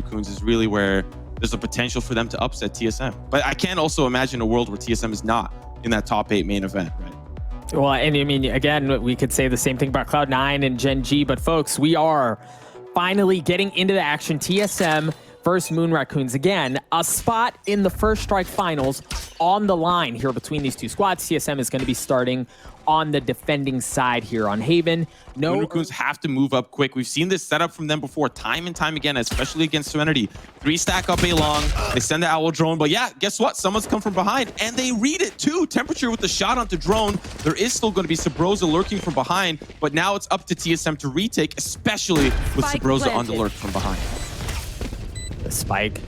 Raccoons is really where there's a potential for them to upset TSM. But I can't also imagine a world where TSM is not in that top 8 main event, right? Well, and I mean, again, we could say the same thing about Cloud9 and Gen G, but folks, we are finally getting into the action. TSM versus Moon Raccoons. Again, a spot in the First Strike Finals on the line here between these two squads. TSM is going to be starting on the defending side here on Haven. Moon Raccoons have to move up quick. We've seen this setup from them before time and time again, especially against Serenity. 3 stack up A long, they send the owl drone, but yeah, guess what? Someone's come from behind, and they read it too. Temperature with the shot onto drone. There is still going to be Subroza lurking from behind, but now it's up to TSM to retake, especially with Subroza on the lurk from behind. The spike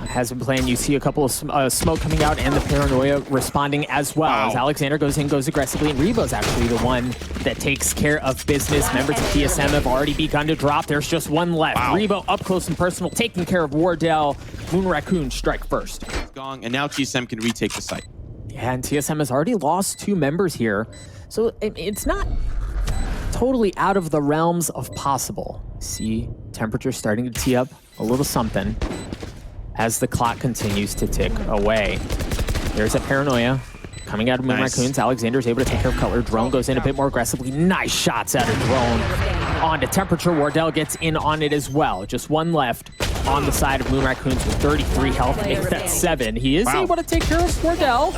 has been playing. You see a couple of smoke coming out and the paranoia responding as well. As Alexander goes in, goes aggressively, and Rebo's actually the one that takes care of business. Members of TSM have already begun to drop. There's just one left. Rebo up close and personal, taking care of Wardell. Moon Raccoon strike first. Gong, and now TSM can retake the site. Yeah, and TSM has already lost 2 members here. So it's not totally out of the realms of possible. See temperature starting to tee up a little something as the clock continues to tick away. There's a paranoia coming out of Moon Raccoons. Alexander's able to take care of Cutler. Drone goes in a bit more aggressively. Nice shots out of Drone. On to Temperature. Wardell gets in on it as well. Just one left on the side of Moon Raccoons with 33 health. Make that 7. He is able to take care of Wardell.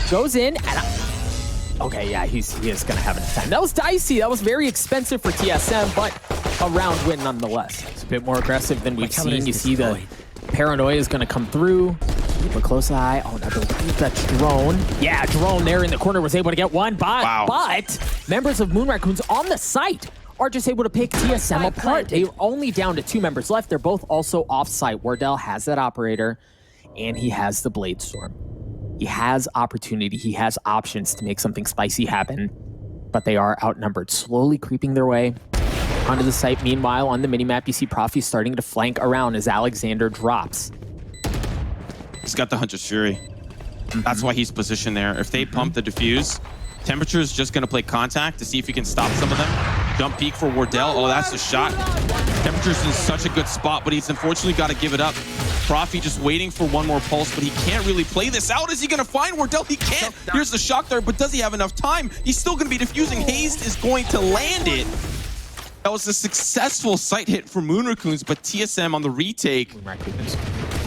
Goes in and... okay, yeah, he is going to have enough time. That was dicey. That was very expensive for TSM, but a round win nonetheless. It's a bit more aggressive than we've seen. You see the paranoia is going to come through. Keep a close eye. Oh, I believe that's Drone. Yeah, Drone there in the corner was able to get one, but members of Moon Raccoons on the site are just able to pick TSM apart. They're only down to 2 members left. They're both also off-site. Wardell has that operator, and he has the Blade Storm. He has opportunity. He has options to make something spicy happen, but they are outnumbered, slowly creeping their way onto the site. Meanwhile, on the minimap, you see Profi starting to flank around as Alexander drops. He's got the Hunter's Fury. That's why he's positioned there. If they pump the defuse, Temperature is just going to play contact to see if he can stop some of them. Jump peek for Wardell. Oh, that's a shot. Temperature's in such a good spot, but he's unfortunately got to give it up. Profi just waiting for one more pulse, but he can't really play this out. Is he going to find Wardell? He can't. Here's the shock there, but does he have enough time? He's still going to be defusing. Hazed is going to land it. That was a successful site hit for Moon Raccoons, but TSM on the retake.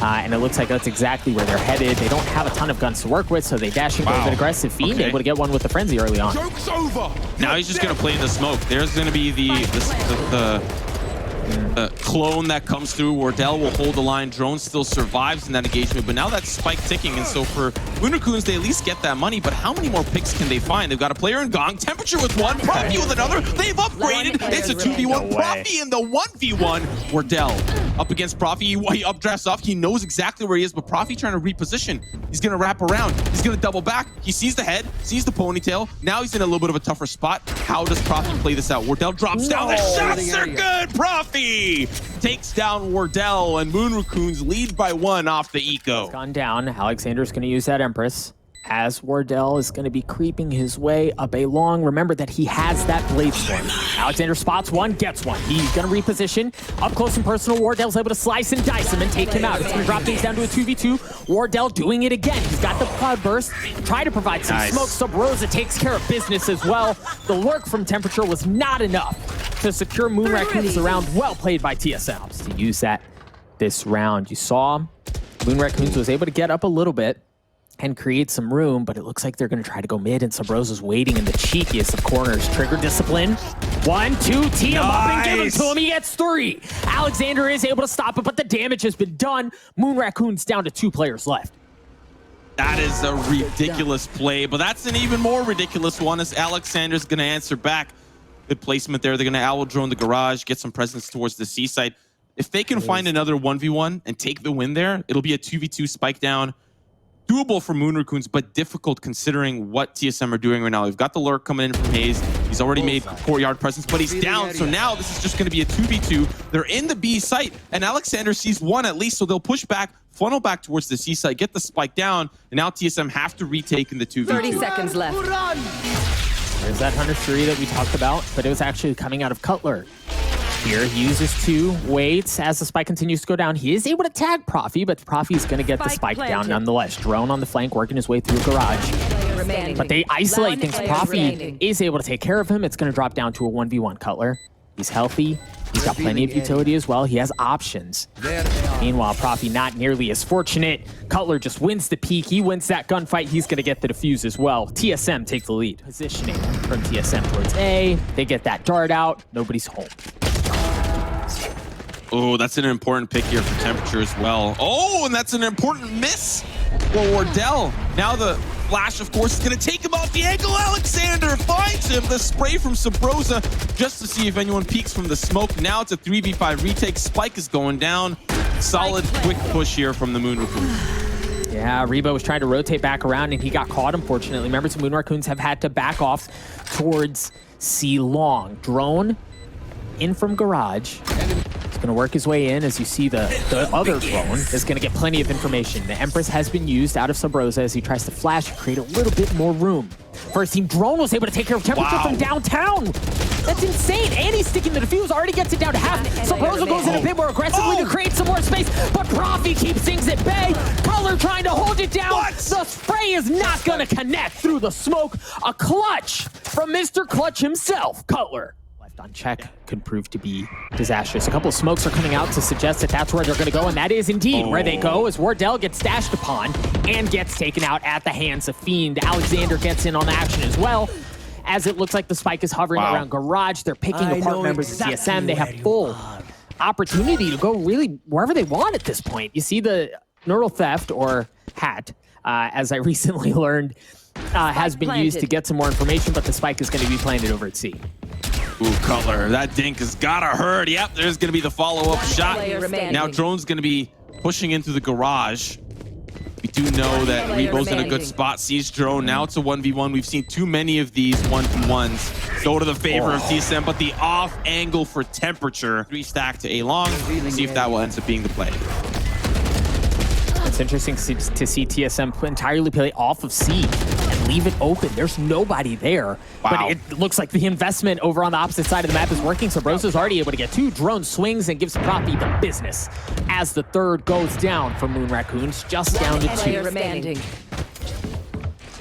And it looks like that's exactly where they're headed. They don't have a ton of guns to work with, so they dash and go a bit aggressive. Fiend able to get one with the frenzy early on. Joke's over. Now he's just going to play in the smoke. There's going to be the clone that comes through. Wardell will hold the line. Drone still survives in that engagement, but now that's spike ticking. And so for Moon Raccoons, they at least get that money, but how many more picks can they find? They've got a player in Gong, Temperature with one, Profi with another. They've upgraded. It's a 2v1. Profi in the 1v1. Wardell up against Profi. He updrafts off. He knows exactly where he is, but Profi trying to reposition. He's going to wrap around. He's going to double back. He sees the head, sees the ponytail. Now he's in a little bit of a tougher spot. How does Profi play this out? Wardell drops down. The shots are good. Profi takes down Wardell, and Moon Raccoons lead by 1 off the eco. Gone down. Alexander's going to use that Empress as Wardell is going to be creeping his way up a long. Remember that he has that Blade Storm. Alexander spots one, gets one. He's going to reposition. Up close and personal, Wardell's able to slice and dice him and take him out. It's going to drop things down to a 2v2. Wardell doing it again. He's got the Cloud Burst. Try to provide some smoke. Subroza takes care of business as well. The lurk from Temperature was not enough to secure Moon Raccoons around. Well played by TSM to use that this round. You saw Moon Raccoons was able to get up a little bit and create some room, but it looks like they're going to try to go mid, and Subroza's waiting in the cheekiest of corners. Trigger discipline. 1, 2, tee him up and give him to him. He gets 3. Alexander is able to stop it, but the damage has been done. Moon Raccoons down to 2 players left. That is a ridiculous play, but that's an even more ridiculous one as Alexander's going to answer back. Good placement there. They're going to owl drone the garage, get some presence towards the seaside. If they can find another 1v1 and take the win there, it'll be a 2v2 spike down. Doable for Moon Raccoons, but difficult considering what TSM are doing right now. They've got the lurk coming in from Hazed. He's already made courtyard presence, but he's down. So now this is just going to be a 2v2. They're in the B site, and Alexander sees one at least, so they'll push back, funnel back towards the C site, get the spike down, and now TSM have to retake in the 2v2. 30 seconds left. There's that Hunter's Fury that we talked about, but it was actually coming out of Cutler. here. He uses 2, waits as the spike continues to go down. He is able to tag Profi, but Profi is going to get the spike down nonetheless. Drone on the flank, working his way through garage. But they isolate things. Profi is able to take care of him. It's going to drop down to a 1v1 Cutler. He's healthy. He's got plenty of utility as well. He has options. Meanwhile, Profi not nearly as fortunate. Cutler just wins the peak. He wins that gunfight. He's going to get the defuse as well. TSM take the lead. Positioning from TSM towards A. They get that dart out. Nobody's home. Oh, that's an important pick here for Temperature as well. Oh, and that's an important miss for Wardell. Now the flash, of course, is going to take him off the ankle. ALEKSANDAR finds him. The spray from Subroza just to see if anyone peeks from the smoke. Now it's a 3v5 retake. Spike is going down. Solid, quick push here from the Moon Raccoons. Yeah, Rebo was trying to rotate back around, and he got caught, unfortunately. Members of Moon Raccoons have had to back off towards C long. Drone in from garage. He's going to work his way in. As you see, the other drone is going to get plenty of information. The Empress has been used out of Subroza as he tries to flash and create a little bit more room. First team drone was able to take care of Temperature from downtown. That's insane. And he's sticking the defuse, already gets it down to half. Subroza goes in a bit more aggressively to create some more space, but Profi keeps things at bay. Koler trying to hold it down. The spray is not going to connect through the smoke. A clutch from Mr. Clutch himself, Cutler. On check could prove to be disastrous. A couple of smokes are coming out to suggest that that's where they're going to go, and that is indeed where they go, as Wardell gets dashed upon and gets taken out at the hands of FIEND. ALEKSANDAR gets in on action as well, as it looks like the spike is hovering around garage. They're picking apart members of TSM. They have full opportunity to go really wherever they want at this point. You see the neural theft, or hat, as I recently learned, has been used to get some more information, but the spike is going to be planted over at C. Ooh, Cutler, that dink has gotta hurt. Yep, there's gonna be the follow-up shot. Now Drone's gonna be pushing into the garage. We do know that Rebo's in a good spot, sees Drone. Now it's a 1v1. We've seen too many of these 1v1s go to the favor of TSM, but the off angle for Temperature. 3 stack to A long. See if that will end up being the play. It's interesting to see TSM entirely play off of C and leave it open. There's nobody there. But it looks like the investment over on the opposite side of the map is working. So Subroza's already able to get 2. Drone swings and gives Profi the business as the third goes down for Moon Raccoons, just down to 2.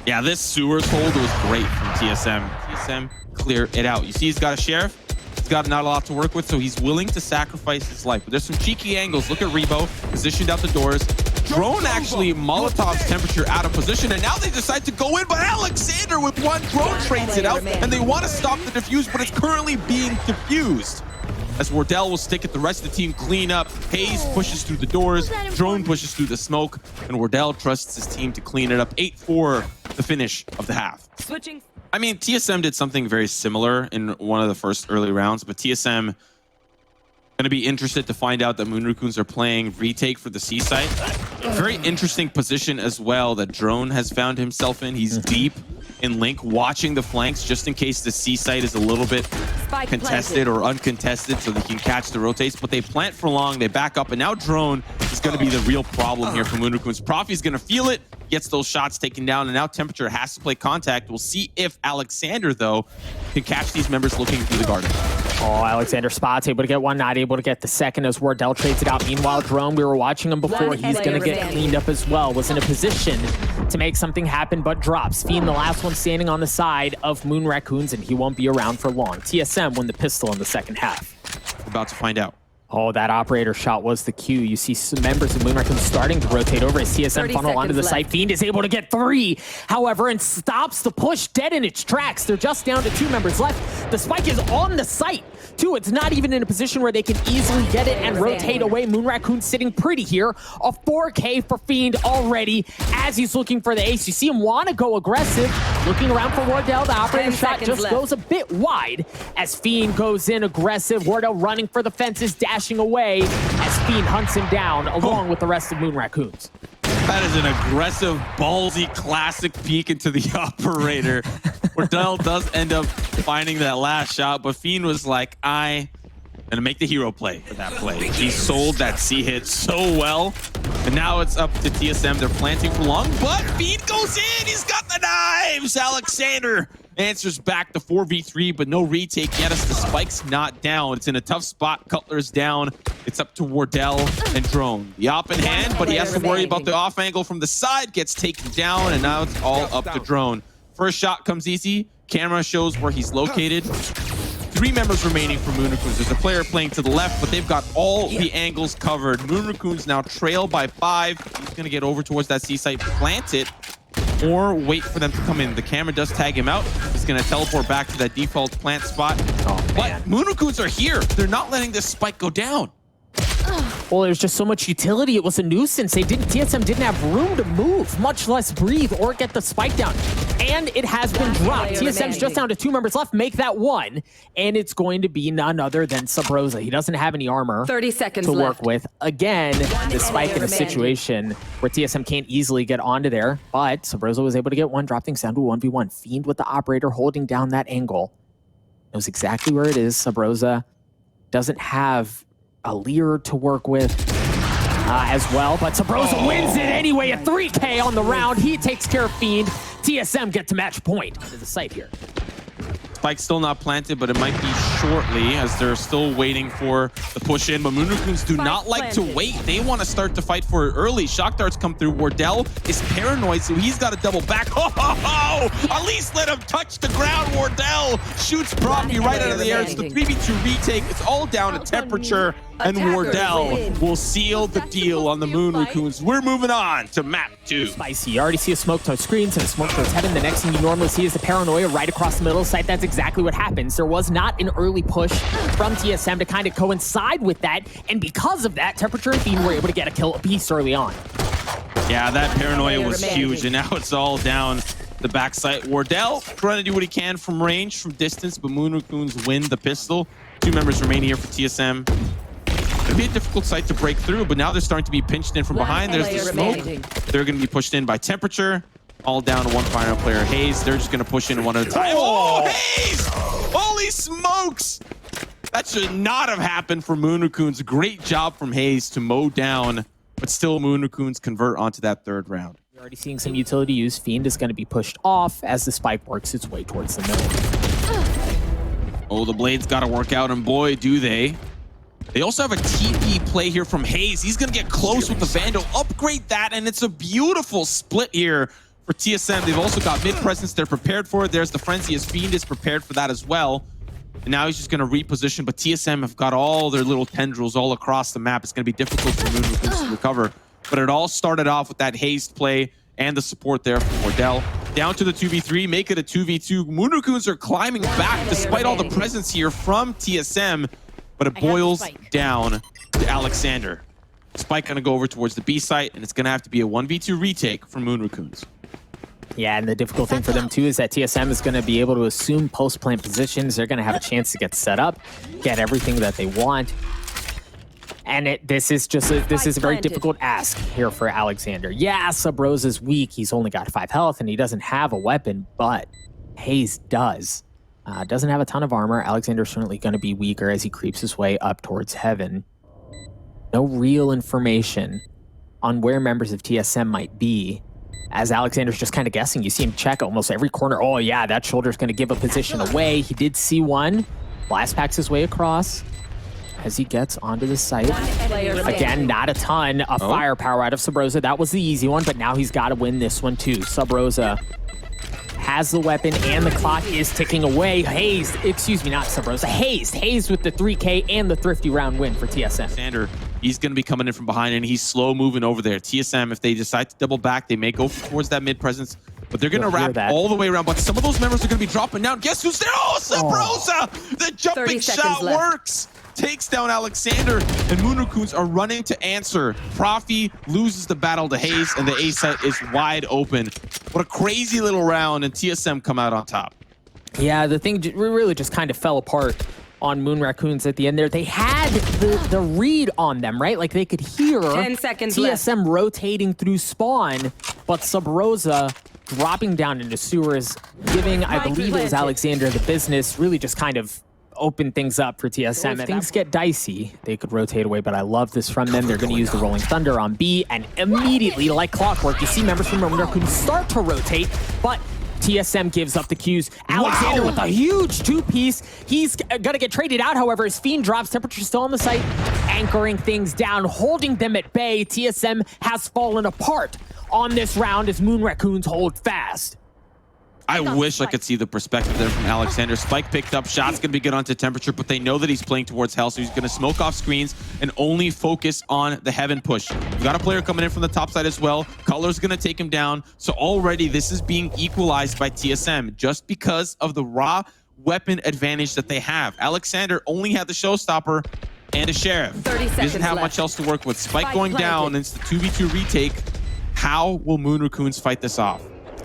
Yeah, this sewers hold was great from TSM. TSM clear it out. You see he's got a sheriff. He's got not a lot to work with, so he's willing to sacrifice his life. But there's some cheeky angles. Look at Rebo, positioned out the doors. Drone actually Molotov's Temperature out of position, and now they decide to go in, but ALEKSANDAR with 1 drone trades it out, and they want to stop the defuse, but it's currently being defused. As Wardell will stick it, the rest of the team clean up. Hazed pushes through the doors, Drone pushes through the smoke, and Wardell trusts his team to clean it up. 8-4, the finish of the half. I mean, TSM did something very similar in one of the first early rounds, but TSM going to be interested to find out that Moon Raccoons are playing retake for the C site. Very interesting position as well that Drone has found himself in. He's deep in Link, watching the flanks just in case the C site is a little bit contested or uncontested, so they can catch the rotates. But they plant for long, they back up, and now Drone is going to be the real problem here for Moon Raccoons. Profi's going to feel it, gets those shots taken down, and now Temperature has to play contact. We'll see if ALEKSANDAR, though, can catch these members looking through the garden. Oh, ALEKSANDAR spots, able to get 1, not able to get the second as Wardell trades it out. Meanwhile, Drone, we were watching him before. He's going to get cleaned up as well. Was in a position to make something happen, but drops. FIEND, the last one standing on the side of Moon Raccoons, and he won't be around for long. TSM win the pistol in the second half. We're about to find out. Oh, that operator shot was the cue. You see some members of Moon Raccoons starting to rotate over as TSM funnel onto the site. FIEND is able to get 3, however, and stops the push dead in its tracks. They're just down to 2 members left. The spike is on the site, too. It's not even in a position where they can easily get it and rotate away. Moon Raccoon sitting pretty here. A 4K for FIEND already as he's looking for the ace. You see him want to go aggressive. Looking around for Wardell. The operator shot just goes a bit wide as FIEND goes in aggressive. Wardell running for the fences, dashing away as FIEND hunts him down along with the rest of Moon Raccoons. That is an aggressive, ballsy, classic peek into the operator. Wardell does end up finding that last shot, but FIEND was like, I'm going to make the hero play for that play. He sold that C hit so well, and now it's up to TSM. They're planting for long, but FIEND goes in. He's got the knives. ALEKSANDAR answers back to 4v3, but no retake yet as the spike's not down. It's in a tough spot. Cutler's down. It's up to Wardell and Drone. The op in hand, but he has to worry about the off angle from the side. Gets taken down, and now it's all up to Drone. First shot comes easy. Camera shows where he's located. 3 members remaining for Moon Raccoons. There's a player playing to the left, but they've got all the angles covered. Moon Raccoons now trail by 5. He's going to get over towards that C site, plant it, or wait for them to come in. The camera does tag him out. He's going to teleport back to that default plant spot. But Moon Raccoons are here. They're not letting this spike go down. Well, there's just so much utility. It was a nuisance. TSM didn't have room to move, much less breathe or get the spike down. And it has been dropped. TSM's just down to 2 members left. Make that 1. And it's going to be none other than Subroza. He doesn't have any armor 30 seconds to left. work with. Again, the spike in a situation where TSM can't easily get onto there. But Subroza was able to get 1, drop things down to 1v1. Fiend with the operator holding down that angle. Knows exactly where it is. Subroza doesn't have a leer to work with as well, but Subroza wins it anyway. A 3K on the round. He takes care of Fiend. TSM get to match point to the site here. Spike's still not planted, but it might be shortly as they're still waiting for the push in. But Moon Raccoons do not like to wait. They want to start to fight for it early. Shock darts come through. Wardell is paranoid, so he's got to double back. At least let him touch the ground. Wardell shoots Profi right out of the air. It's the 3v2 retake. It's all down to temperature, and Wardell will seal the deal on the Moon Raccoons. We're moving on to map 2. Spicy. You already see a smoke towards screens and a smoke towards heaven. The next thing you normally see is the paranoia right across the middle of the site. That's exactly what happens. There was not an early push from TSM to kind of coincide with that, and because of that, Temperature and Fiend were able to get a kill apiece early on. Yeah, that paranoia was huge, and now it's all down the backside. Wardell trying to do what he can from range, from distance, but Moon Raccoons win the pistol. 2 members remaining here for TSM. It'd be a difficult site to break through, but now they're starting to be pinched in from behind. There's the smoke. They're going to be pushed in by Temperature. All down to 1 final player, hazed. They're just going to push in 1 at a time. Oh, hazed! Holy smokes! That should not have happened for Moon Raccoons. Great job from hazed to mow down, but still Moon Raccoons convert onto that 3rd round. You're already seeing some utility use. Fiend is going to be pushed off as the spike works its way towards the middle. Oh, the blades got to work out, and boy, do they. They also have a TP play here from hazed. He's going to get close with the Vandal, upgrade that, and it's a beautiful split here for TSM. They've also got mid presence. They're prepared for it. There's the frenzy as Fiend is prepared for that as well. And now he's just going to reposition, but TSM have got all their little tendrils all across the map. It's going to be difficult for Moon Raccoons to recover. But it all started off with that hazed play and the support there from Wardell. Down to the 2v3, make it a 2v2. Moon Raccoons are climbing back despite all the presence here from TSM, but it boils down to ALEKSANDAR. Spike going to go over towards the B site, and it's going to have to be a 1v2 retake from Moon Raccoons. Yeah, and the difficult thing for them too is that TSM is going to be able to assume post-plant positions. They're going to have a chance to get set up, get everything that they want. And this is a very difficult ask here for ALEKSANDAR. Yeah, Subroza is weak. He's only got 5 health, and he doesn't have a weapon, but hazed does. Doesn't have a ton of armor. ALEKSANDAR's certainly going to be weaker as he creeps his way up towards heaven. No real information on where members of TSM might be, as ALEKSANDAR's just kind of guessing. You see him check almost every corner. Oh yeah, that shoulder's going to give a position away. He did see one. Blast packs his way across as he gets onto the site. Again, not a ton of firepower out of Subroza. That was the easy one, but now he's got to win this one too. Subroza has the weapon, and the clock is ticking away. Hazed, excuse me, not Subroza. Hazed with the 3K and the thrifty round win for TSM. ALEKSANDAR, he's going to be coming in from behind, and he's slow moving over there. TSM, if they decide to double back, they may go towards that mid presence, but they're going to wrap all the way around. But some of those members are going to be dropping down. Guess who's there? Oh, Subroza! The jumping shot works. Takes down ALEKSANDAR, and Moon Raccoons are running to answer. Profi loses the battle to hazed, and the A site is wide open. What a crazy little round, and TSM come out on top. Yeah, the thing really just kind of fell apart on Moon Raccoons at the end there. They had the read on them, right? Like they could hear 10 seconds TSM rotating through spawn, but Subroza dropping down into sewers, giving, I believe it was ALEKSANDAR the business, really just kind of open things up for TSM. If things get dicey, they could rotate away, but I love this from them. They're going to use the Rolling Thunder on B, and immediately, like clockwork, you see members from Moon Raccoons start to rotate, but TSM gives up the Qs. Alexander with a huge two-piece. He's gonna get traded out, however, as Fiend drops. Temperature still on the site, anchoring things down, holding them at bay. TSM has fallen apart on this round as Moon Raccoons hold fast. I wish I could see the perspective there from Alexander. Spike picked up, shot's gonna be good onto temperature, but they know that he's playing towards hell, so he's gonna smoke off screens and only focus on the heaven push. We've got a player coming in from the top side as well. Koler's gonna take him down. So already this is being equalized by TSM just because of the raw weapon advantage that they have. Alexander only had the showstopper and a sheriff. 30 He doesn't seconds have left. much else to work with. Spike Spike going planted. down, and it's the 2v2 retake. How will Moon Raccoons fight this off?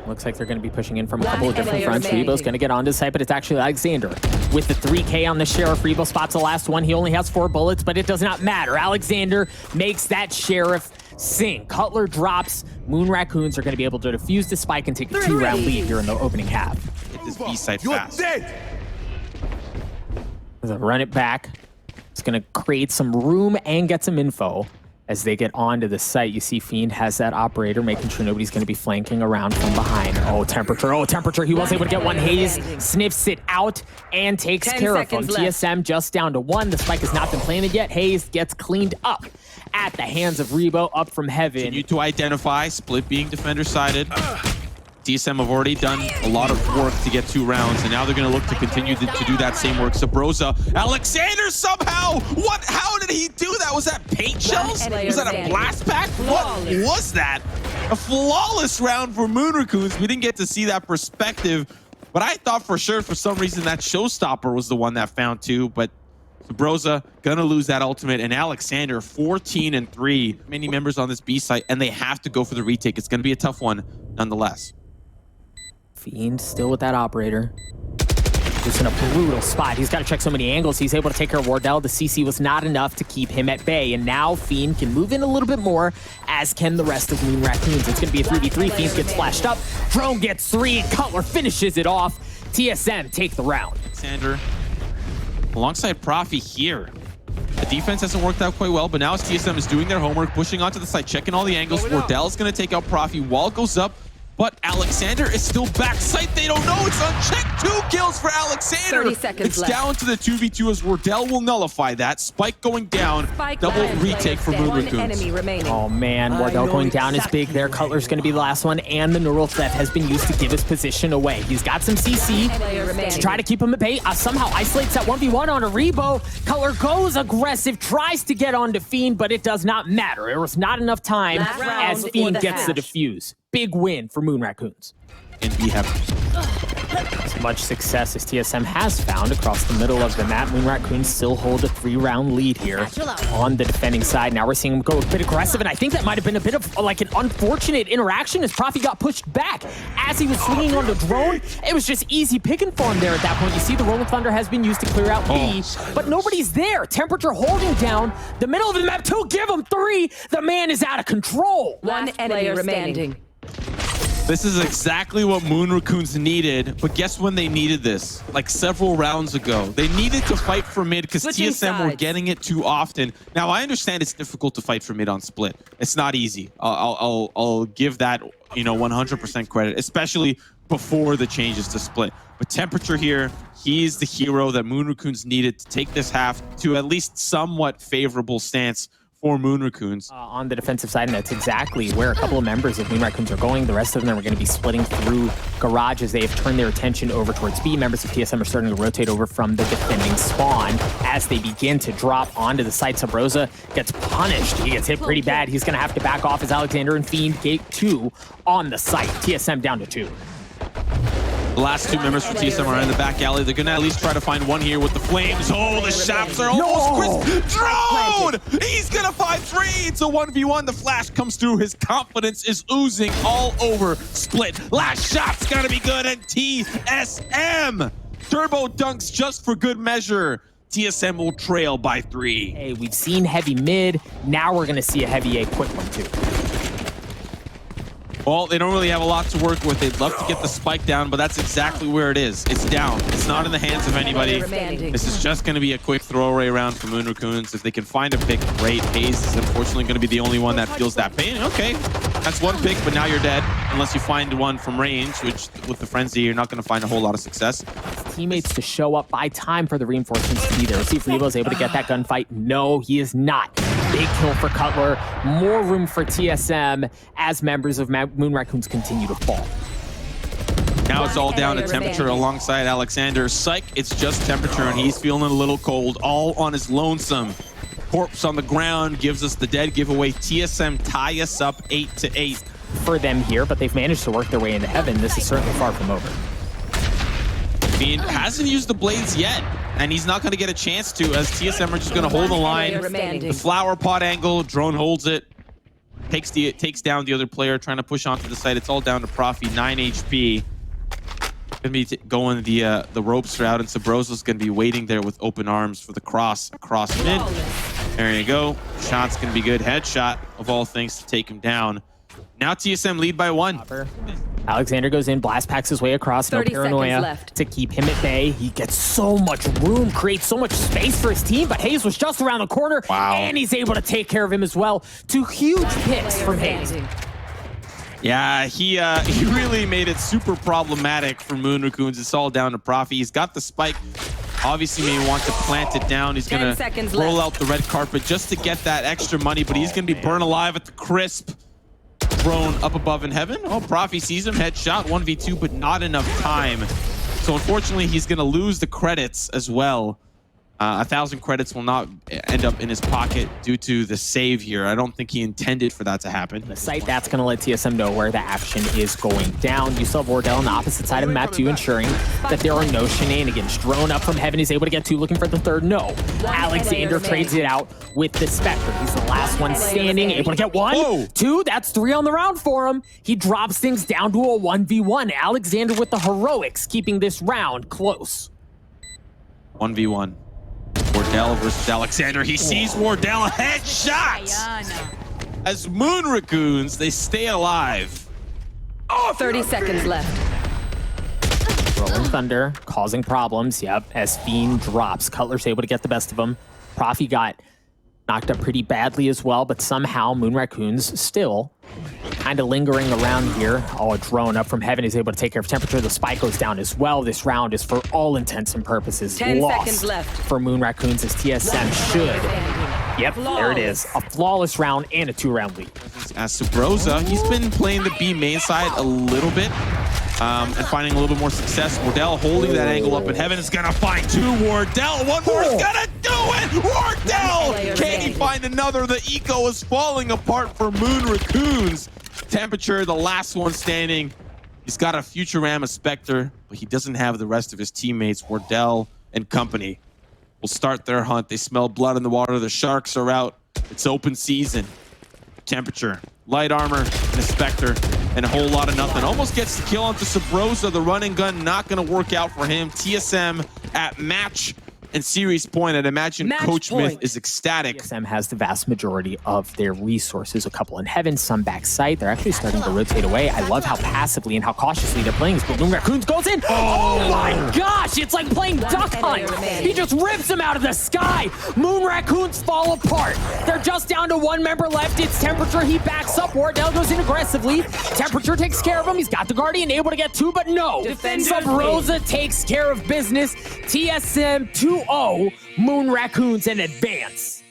Looks like they're going to be pushing in from a One couple of different player fronts. remaining. Rebo's going to get onto site, but it's actually Alexander with the 3K on the Sheriff. Rebo spots the last one. He only has 4 bullets, but it does not matter. Alexander makes that Sheriff sing. Cutler drops. Moon Raccoons are going to be able to defuse the spike and take a 2-round lead here in the opening half. Hit this B side fast. Run it back. It's going to create some room and get some info. As they get onto the site, you see Fiend has that operator, making sure nobody's going to be flanking around from behind. Oh, temperature. Oh, temperature. He was able to get one. Hazed sniffs it out and takes 10 care of him. seconds left. TSM just down to 1. The spike has not been planted yet. Hazed gets cleaned up at the hands of Rebo, up from heaven. Continue to identify, split being defender-sided. TSM have already done a lot of work to get 2 rounds, and now they're going to look to continue to do that same work. Subroza, Alexander somehow! What? How did he do that? Was that paint shells? Was that a blast pack? What was that? A flawless round for Moon Raccoons. We didn't get to see that perspective, but I thought for sure, for some reason, that showstopper was the one that found 2, but Subroza gonna lose that ultimate, and Alexander 14-3. Many members on this B site, and they have to go for the retake. It's gonna be a tough one nonetheless. Fiend still with that operator. Just in a brutal spot. He's got to check so many angles. He's able to take care of Wardell. The CC was not enough to keep him at bay. And now Fiend can move in a little bit more, as can the rest of Moon Raccoons. It's going to be a 3v3. Fiend gets flashed up. Drone gets 3. Cutler finishes it off. TSM take the round. Alexander alongside Profi here. The defense hasn't worked out quite well, but now as TSM is doing their homework, pushing onto the side, checking all the angles. Wardell is going to take out Profi. Wall goes up. But Alexander is still back site. They don't know. It's unchecked. 2 kills for Alexander. 30 seconds it's left. down to the 2v2 as Wardell will nullify that. Spike going down. Spike Double down. retake for Moon One Raccoons. enemy remaining. Oh man, Wardell going down is big there. Cutler's going to be the last one, and the neural theft has been used to give his position away. He's got some CC to try to keep him at bay. Somehow isolates that 1v1 on a Rebo. Cutler goes aggressive, tries to get onto Fiend, but it does not matter. There was not enough time Last round as before Fiend the gets the hash. defuse. Big win for Moon Raccoons. And we have As much success as TSM has found across the middle of the map, Moon Raccoons still hold a 3-round lead here on the defending side. Now we're seeing them go a bit aggressive, and I think that might have been a bit of like an unfortunate interaction as Profi got pushed back as he was swinging on the drone. It was just easy picking for him there at that point. You see the Rolling Thunder has been used to clear out B, but nobody's there. Temperature holding down the middle of the map to give him 3. The man is out of control. One enemy remaining. This is exactly what Moon Raccoons needed, but guess when they needed this? Like several rounds ago. They needed to fight for mid because Switching TSM were sides. getting it too often. Now, I understand it's difficult to fight for mid on split. It's not easy. I'll give that 100% credit, especially before the changes to split. But temperature here, he's the hero that Moon Raccoons needed to take this half to at least somewhat favorable stance for Moon Raccoons. On the defensive side, and that's exactly where a couple of members of Moon Raccoons are going. The rest of them are going to be splitting through garage as they have turned their attention over towards B. Members of TSM are starting to rotate over from the defending spawn as they begin to drop onto the site. Subroza gets punished. He gets hit pretty bad. He's going to have to back off as Alexander and Fiend gate 2 on the site. TSM down to 2. The last 2 members for TSM are in the back alley. They're going to at least try to find one here with the flames. Oh, the shafts are almost Drone! He's going to find 3. It's a 1v1. The flash comes through. His confidence is oozing all over split. Last shot's going to be good. And TSM turbo dunks just for good measure. TSM will trail by 3. Hey, we've seen heavy mid. Now we're going to see a heavy A quick one too. Well, they don't really have a lot to work with. They'd love to get the spike down, but that's exactly where it is. It's down. It's not in the hands of anybody. This is just going to be a quick throwaway round for Moon Raccoons. If they can find a pick, great. hazed is unfortunately going to be the only one that feels that pain. Okay, that's one pick, but now you're dead. Unless you find one from range, which with the Frenzy, you're not going to find a whole lot of success. Teammates to show up by time for the reinforcements to be there. See if Rebo's able to get that gunfight. No, he is not. Big kill for Cutler. More room for TSM as members of Moon Raccoons continue to fall. Now it's all down to temperature alongside ALEKSANDAR. Psych, it's just temperature, and he's feeling a little cold, all on his lonesome. Corpse on the ground gives us the dead giveaway. TSM tie us up 8-8. For them here, but they've managed to work their way into heaven. This is certainly far from over. FIEND hasn't used the blades yet, and he's not going to get a chance to, as TSM are just going to hold the line. The flower pot angle, drone holds it, takes down the other player, trying to push onto the site. It's all down to Profi, 9 HP. Gonna be going the ropes route, and Subroza's gonna be waiting there with open arms for the cross across mid. There you go. Shot's gonna be good. Headshot of all things to take him down. Now TSM lead by 1. ALEKSANDAR goes in, blast packs his way across, no paranoia to keep him at bay. He gets so much room, creates so much space for his team, but hazed was just around the corner, and he's able to take care of him as well. 2 huge picks from hazed. Yeah, he really made it super problematic for Moon Raccoons. It's all down to Profi. He's got the spike. Obviously may want to plant it down. He's going to roll out the red carpet just to get that extra money, but he's going to be burned alive at the crisp. Thrown up above in heaven. Oh, Profi sees him. Headshot, 1v2, but not enough time. So unfortunately, he's going to lose the credits as well. 1,000 credits will not end up in his pocket due to the save here. I don't think he intended for that to happen. The site, that's going to let TSM know where the action is going down. You saw Wardell on the opposite side of the map too, ensuring that there are no shenanigans. Drone up from heaven, he's able to get 2, looking for the 3rd. No. ALEKSANDAR trades it out with the Spectre. He's the last one standing, able to get 1, 2, that's 3 on the round for him. He drops things down to a 1v1. ALEKSANDAR with the heroics, keeping this round close. 1v1. Wardell versus ALEKSANDAR. He sees Wardell, a headshot! As Moon Raccoons, they stay alive. 30 seconds left. Rolling Thunder, causing problems, yep, as FIEND drops. Cutler's able to get the best of him. Profi got knocked up pretty badly as well, but somehow Moon Raccoons still kind of lingering around here. Oh, a drone up from heaven is able to take care of temperature. The spike goes down as well. This round is, for all intents and purposes, 10 lost seconds left for Moon Raccoons, as TSM should. Yep, there it is. A flawless round and a 2-round lead. As Subroza, he's been playing the B main side a little bit and finding a little bit more success. Wardell holding that angle up in heaven is gonna find 2. Wardell, one more is gonna do it! Wardell! Can he find another? The eco is falling apart for Moon Raccoons. Temperature, the last one standing. He's got a future ram, a Spectre, but he doesn't have the rest of his teammates. Wardell and company will start their hunt. They smell blood in the water. The sharks are out. It's open season. Temperature, light armor, and a Spectre, and a whole lot of nothing. Almost gets the kill onto Subroza. The run and gun not going to work out for him. TSM at match and series point. I'd imagine Coach Myth is ecstatic. TSM has the vast majority of their resources. A couple in heaven, some backside. They're actually starting to rotate away. I love how passively and how cautiously they're playing. But Moon Raccoons goes in. Oh my gosh! It's like playing Duck Hunt. He just rips him out of the sky. Moon Raccoons fall apart. They're just down to 1 member left. It's Temperature. He backs up. Wardell goes in aggressively. Temperature takes care of him. He's got the Guardian, able to get 2, but no. Subroza takes care of business. TSM 2-0. Moon Raccoons in advance.